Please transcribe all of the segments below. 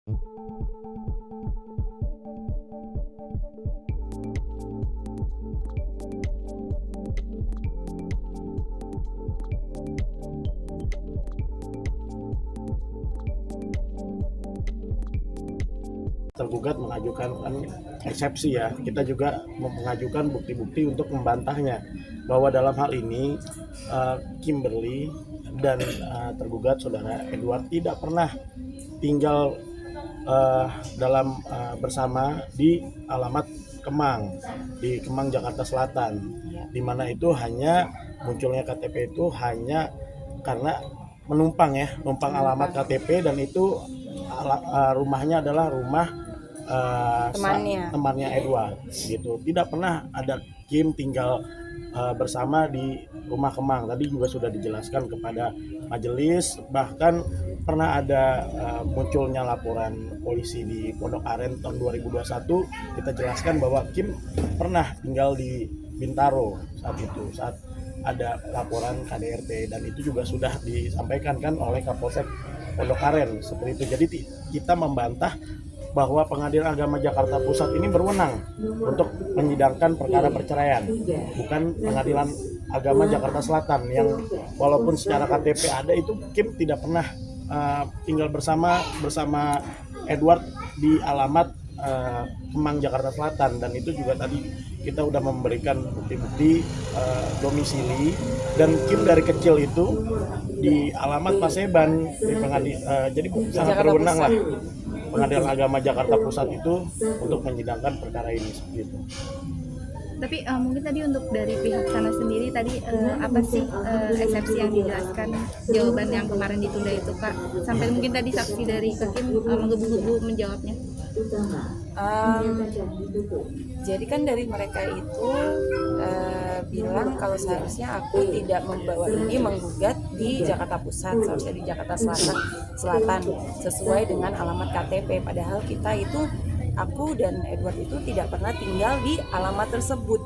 Tergugat mengajukan eksepsi ya, kita juga mengajukan bukti-bukti untuk membantahnya bahwa dalam hal ini Kimberly dan tergugat saudara Edward tidak pernah tinggal bersama di alamat Kemang, di Kemang Jakarta Selatan, di mana itu hanya munculnya KTP itu hanya karena numpang alamat KTP, dan itu rumahnya adalah rumah temannya Edward gitu. Tidak pernah ada Kim tinggal bersama di rumah Kemang. Tadi juga sudah dijelaskan kepada majelis, bahkan pernah ada munculnya laporan polisi di Pondok Aren tahun 2021. Kita jelaskan bahwa Kim pernah tinggal di Bintaro saat ada laporan KDRT, dan itu juga sudah disampaikan kan oleh Kapolsek Pondok Aren seperti itu. Jadi kita membantah bahwa Pengadilan Agama Jakarta Pusat ini berwenang untuk menyidangkan perkara perceraian, bukan Pengadilan Agama Jakarta Selatan yang walaupun secara KTP ada, itu Kim tidak pernah tinggal bersama Edward di alamat Kemang Jakarta Selatan. Dan itu juga tadi kita udah memberikan bukti-bukti domisili, dan Kim dari kecil itu di alamat Paseban di jadi sangat berwenang lah Pengadilan Agama Jakarta Pusat itu untuk menyidangkan perkara ini seperti itu. Tapi mungkin tadi untuk dari pihak sana sendiri tadi apa sih eksepsi yang dijelaskan, jawaban yang kemarin ditunda itu Kak, sampai mungkin tadi saksi dari Kim menggebu-gebu menjawabnya. Jadi kan dari mereka itu bilang kalau seharusnya aku tidak membawa ini menggugat di Jakarta Pusat, seharusnya di Jakarta Selatan sesuai dengan alamat KTP. Padahal kita itu, aku dan Edward itu tidak pernah tinggal di alamat tersebut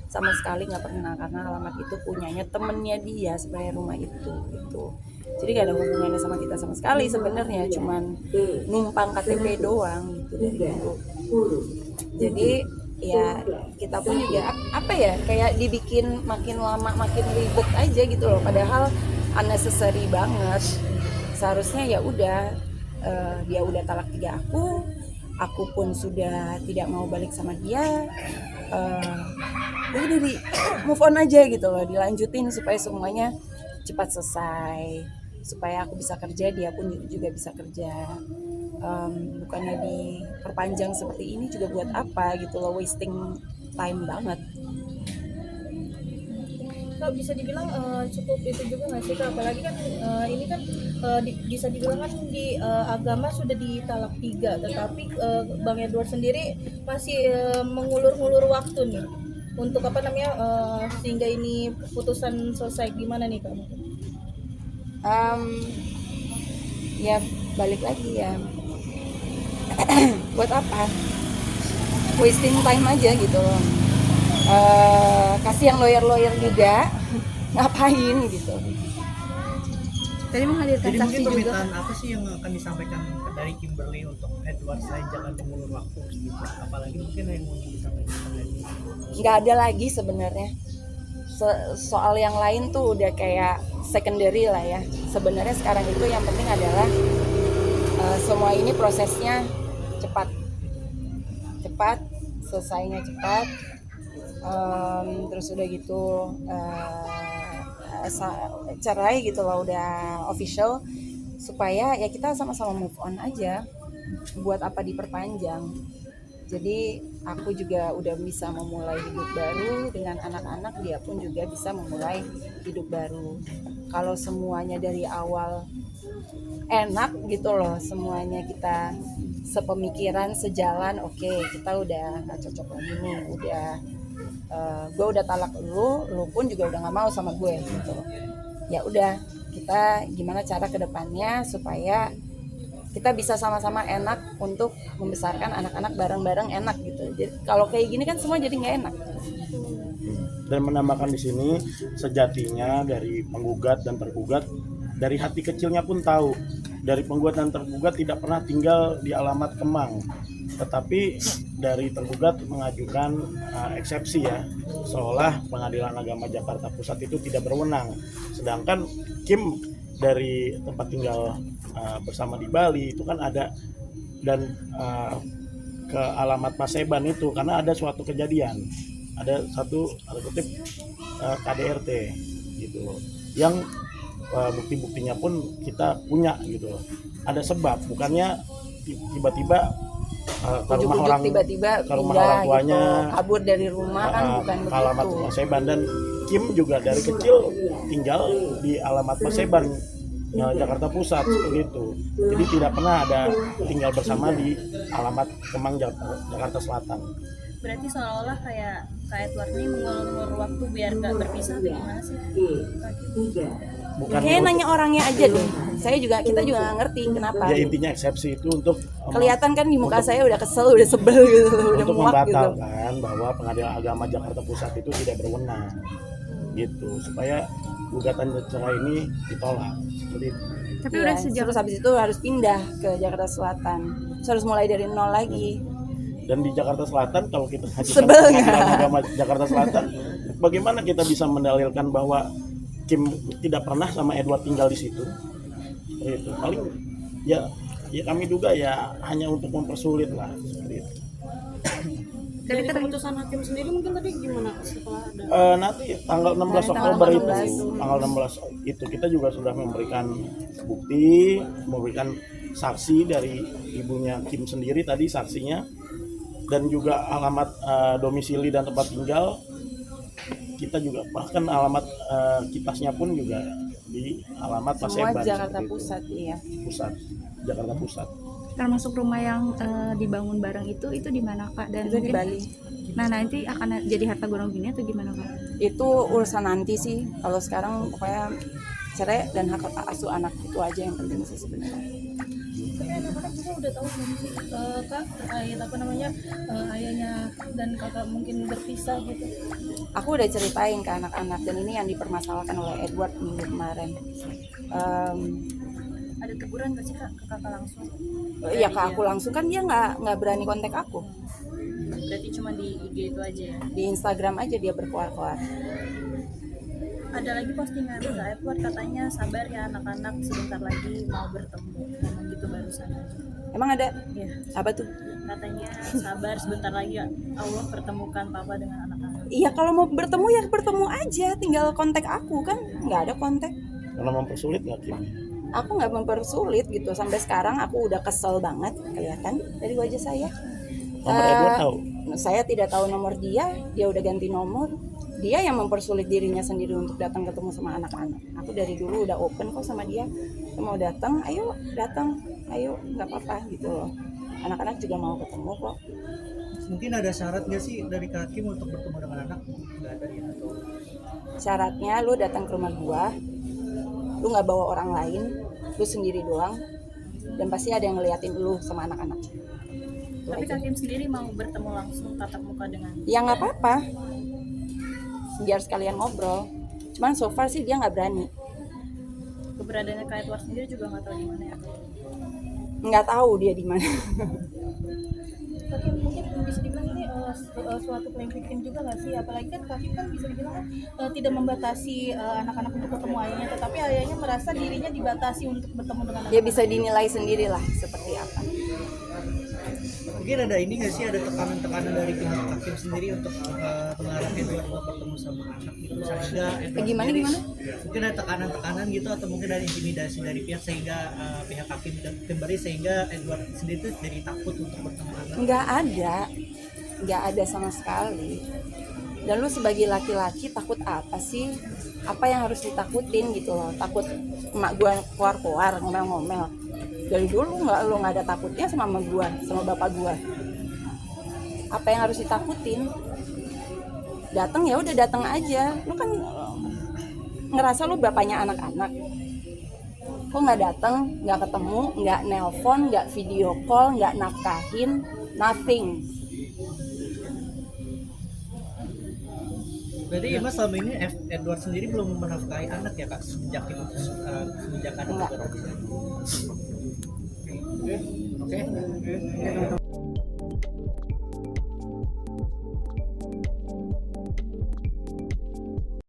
sama sekali, nggak pernah, karena alamat itu punyanya temennya dia sebenarnya, rumah itu gitu. Jadi gak ada hubungannya sama kita sama sekali sebenarnya, cuman numpang KTP doang gitu dari dulu. Jadi ya kita pun juga apa ya, kayak dibikin makin lama makin ribet aja gitu loh, padahal unnecessary banget. Seharusnya ya udah dia udah talak 3 aku pun sudah tidak mau balik sama dia, udah move on aja gitu loh, dilanjutin supaya semuanya cepat selesai, supaya aku bisa kerja, dia pun juga bisa kerja. Bukannya diperpanjang seperti ini juga buat apa gitu loh, wasting time banget. Kak, bisa dibilang cukup itu juga nggak sih Kak? Apalagi kan ini kan bisa dibilang kan di agama sudah ditalak 3, tetapi Bang Edward sendiri masih mengulur-ngulur waktu nih untuk sehingga ini putusan selesai. Gimana nih Kak? Ya balik lagi ya, buat apa, wasting time aja gitu loh. Kasih yang lawyer juga, ngapain gitu. Tadi menghadirkan Jadi saksi mungkin juga. permintaan apa sih yang akan disampaikan dari Kimberly untuk Edward selain jangan mengulur waktu gitu? Apalagi mungkin yang mau disampaikan dari Nggak ada lagi sebenarnya. Soal yang lain tuh udah kayak secondary lah ya. Sebenarnya sekarang itu yang penting adalah semua ini prosesnya cepat, selesainya cepat. Terus udah gitu cerai gitu loh, udah official, supaya ya kita sama-sama move on aja. Buat apa diperpanjang? Jadi aku juga udah bisa memulai hidup baru dengan anak-anak, dia pun juga bisa memulai hidup baru. Kalau semuanya dari awal enak gitu loh, semuanya kita sepemikiran, sejalan, oke, kita udah gak cocok lagi nih, gue udah talak lu pun juga udah gak mau sama gue gitu. Ya udah, kita gimana cara kedepannya supaya kita bisa sama-sama enak untuk membesarkan anak-anak bareng-bareng enak gitu. Jadi kalau kayak gini kan semua jadi nggak enak. Dan menambahkan di sini, sejatinya dari penggugat dan tergugat dari hati kecilnya pun tahu dari penggugat dan tergugat tidak pernah tinggal di alamat Kemang, tetapi dari tergugat mengajukan eksepsi ya, seolah Pengadilan Agama Jakarta Pusat itu tidak berwenang, sedangkan Kim dari tempat tinggal bersama di Bali itu kan ada, dan ke alamat Paseban itu karena ada suatu kejadian, ada satu tanda kutip KDRT gitu, yang bukti-buktinya pun kita punya gitu. Ada sebab, bukannya tiba-tiba ke rumah Ujuk-ujuk orang, tiba-tiba ke rumah pindah orang tuanya, gitu, kabur dari rumah kan bukan ke alamat begitu. Paseban. Dan Kim juga dari kecil tinggal di alamat Paseban, Jakarta Pusat seperti itu. Jadi tidak pernah ada tinggal bersama di alamat Kemang, Jakarta Selatan. Berarti seolah-olah kayak Edward ini mengulur waktu biar nggak berpisah atau gimana sih? Bukan Kayaknya nanya orangnya aja deh. Kita juga nggak ngerti kenapa. ya, intinya eksepsi itu untuk Kelihatan kan di muka saya udah kesel, udah sebel gitu, udah untuk muak gitu. membatalkan bahwa Pengadilan Agama Jakarta Pusat itu tidak berwenang gitu, supaya gugatan cerai ini ditolak seperti itu. Tapi Iya, udah sejak terus habis itu harus pindah ke Jakarta Selatan. Terus harus mulai dari nol lagi. Dan di Jakarta Selatan kalau kita ngajukan Sebel nggak? Pengadilan Agama Jakarta Selatan, bagaimana kita bisa mendalilkan bahwa Kim tidak pernah sama Edward tinggal di situ? Seperti itu. Paling ya kami duga ya hanya untuk mempersulit lah seperti itu. Dari keputusan hakim sendiri mungkin tadi gimana setelah ada? Nanti tanggal 16 Tanggal Oktober 16. itu, tanggal 16 itu kita juga sudah memberikan bukti, memberikan saksi dari ibunya Kim sendiri tadi saksinya, dan juga alamat domisili dan tempat tinggal. Kita juga bahkan alamat kitasnya pun juga di alamat Semua Paseban. Jakarta seperti itu. Pusat, iya. Pusat, Jakarta Pusat. termasuk rumah yang dibangun bareng itu di mana Kak? Dan Itu di mungkin Bali. nah nanti akan jadi harta gonogini gini atau gimana Kak? Itu urusan nanti sih. Kalau sekarang pokoknya cerai dan hak asuh anak itu aja yang penting sih sebenarnya. Tapi anak-anak juga udah tahu belum sih kak terkait ayahnya dan kakak mungkin berpisah gitu. Aku udah ceritain ke anak-anak dan ini yang dipermasalahkan oleh Edward minggu kemarin. Ada teguran nggak sih kak ke kakak langsung? Ya ke aku langsung kan dia nggak berani kontak aku. Berarti cuma di IG itu aja ya? Di Instagram aja dia berkoar-koar. Ada lagi postingan Kak Edward katanya sabar ya anak-anak sebentar lagi mau bertemu. Memang gitu barusan. Emang ada? Ya, Apa tuh? katanya sabar sebentar lagi Allah pertemukan papa dengan anak-anak. Iya kalau mau bertemu ya bertemu aja, tinggal kontak aku kan nggak ada kontak. Karena mempersulit nggak Kim? Aku nggak mempersulit gitu sampai sekarang aku udah kesel banget kelihatan dari wajah saya. Nomor Edward tahu? Saya tidak tahu nomor dia udah ganti nomor. Dia yang mempersulit dirinya sendiri untuk datang ketemu sama anak-anak. Aku dari dulu udah open kok sama dia. Mau datang, ayo datang, ayo nggak apa-apa gitu loh. Anak-anak juga mau ketemu kok. Mungkin ada syarat nggak sih dari Kak Kim untuk bertemu dengan anak? Nggak ada ya? Atau Syaratnya lu datang ke rumah gua, lu nggak bawa orang lain, lu sendiri doang, dan pasti ada yang ngeliatin lu sama anak-anak. Itu Tapi aja. Kak Kim sendiri mau bertemu langsung tatap muka dengan Ya nggak apa-apa, biar sekalian ngobrol. Cuman so far sih dia nggak berani. keberadaannya Kak Edward sendiri juga nggak tahu di mana ya? Nggak tahu dia di mana. Tapi mungkin bisa dibilang ini suatu playing victim juga nggak sih? Apalagi kan Kak Kim kan bisa dibilang kan tidak membatasi anak-anak untuk ketemu ayahnya, tetapi ayahnya merasa dirinya dibatasi untuk bertemu dengan Dia bisa dinilai sendirilah seperti apa. mungkin ada ini nggak sih, ada tekanan-tekanan dari pihak Kak Kim sendiri untuk mengarahkan Edward untuk bertemu sama anak gitu, sehingga Edward Gimana, sendiri- gimana? mungkin ada tekanan-tekanan gitu, atau mungkin ada intimidasi dari pihak sehingga pihak Kak Kim dan kembali sehingga Edward sendiri tuh jadi takut untuk bertemu anak. Nggak ada sama sekali. Dan lu sebagai laki-laki takut apa sih? Apa yang harus ditakutin gitu loh? Takut emak gua keluar-keluar ngomel-ngomel. Dari dulu lu nggak ada takutnya sama emak gua, sama bapak gua. Apa yang harus ditakutin? Datang ya udah datang aja. Lu kan ngerasa lu bapaknya anak-anak. Kok nggak datang, nggak ketemu, nggak nelpon, nggak video call, nggak nafkahin, nothing. Berarti Mas selama ini Edward sendiri belum menafkahi anak ya Kak, semenjak itu semenjak ada Enggak. keluarga. Oke.